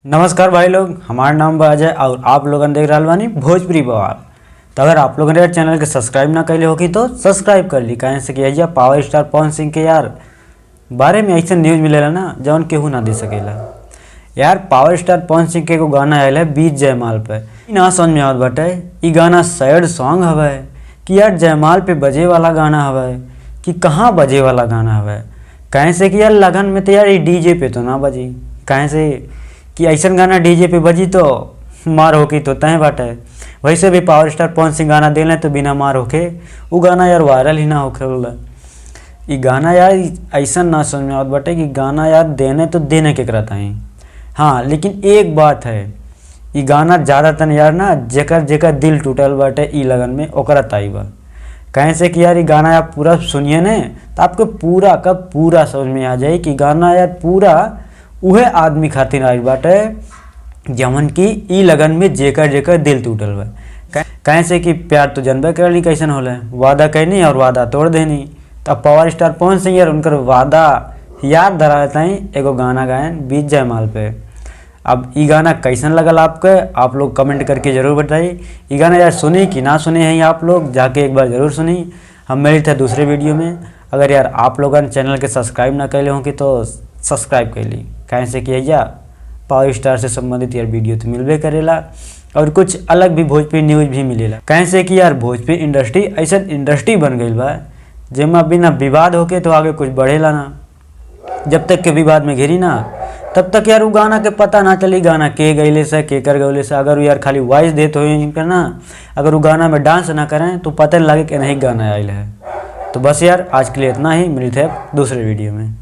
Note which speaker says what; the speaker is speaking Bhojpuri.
Speaker 1: नमस्कार भाई लोग, हमारा नाम बा अजय और आप लोगन देख रहा बानी भोजपुरी बवाल। तो अगर आप लोगन ने चैनल के सब्सक्राइब ना कैले होगी तो सब्सक्राइब कर ली। कहें से कि पावर स्टार पवन सिंह के यार बारे में ऐसा न्यूज़ मिलेला ना जौन केहू ना दे सकेला। यार पावर स्टार पवन सिंह के एगो गाना आयल है बीच जयमाल पे, ना समझ में आवत बाटे ई गाना सैड सॉन्ग हवे कि यार जयमाल पे बजे वाला गाना हवे कि कहाँ बजे वाला गाना हवे। कहें से कि यार लगन में तो यार डीजे पे तो ना बजी, कहें से कि ऐसा गाना डीजे पे बजी तो मार होके तो तय बाटे। वैसे भी पावर स्टार पवन सिंह गाना दे लें तो बिना मार होके वो गाना यार वायरल ही ना होके बोला। ये गाना यार ऐसा ना समझ में आवत बाटे कि गाना यार देने तो देने के करता है। हाँ लेकिन एक बात है, ये गाना ज़्यादातर यार ना जेकर जेकर दिल टूटल बाटे ई लगन में ओकरा ताई बा। कहें से कि यार ये गाना आप पूरा सुनिए न तो आपको पूरा का पूरा समझ में आ जाए कि गाना यार पूरा उहे आदमी खातिर आइल बाटे जमन की ई लगन में जेकर जेकर दिल टूटल बा। कहें से कि प्यार तो जनबे करली कैसन होला, वादा कहनी और वादा तोड़ देनी। तब पावर स्टार पवन सिंह यार उनकर वादा याद धराता ही एगो गाना गायन बीच जयमाल पे। अब ई गाना कैसन लगल आपके, आप लोग कमेंट करके ज़रूर बताइए। ई गाना यार सुनी कि ना सुने हैं आप लोग, जाके एक बार ज़रूर सुनी। हम मिले थे दूसरे वीडियो में। अगर यार आप लोग चैनल के सब्सक्राइब ना कैले होंगे तो सब्सक्राइब कर ली। कहें से कि पावर स्टार से संबंधित यार वीडियो तो मिलबे करेला और कुछ अलग भी भोजपुरी न्यूज़ भी मिलेला। कहें से कि यार भोजपुरी इंडस्ट्री ऐसा इंडस्ट्री बन गई बा जेमा बिना विवाद होके तो आगे कुछ बढ़ेला ना। जब तक के विवाद में घिरी ना तब तक यार वो गाना के पता ना चली गाना के गैले से के कर गौले से। अगर वो यार खाली वॉइस देते हो ना, अगर वो गाना में डांस ना करें तो पता नहीं लगे कि नहीं गाना आयल है। तो बस यार आज के लिए इतना ही, मिलते हैं दूसरे वीडियो में।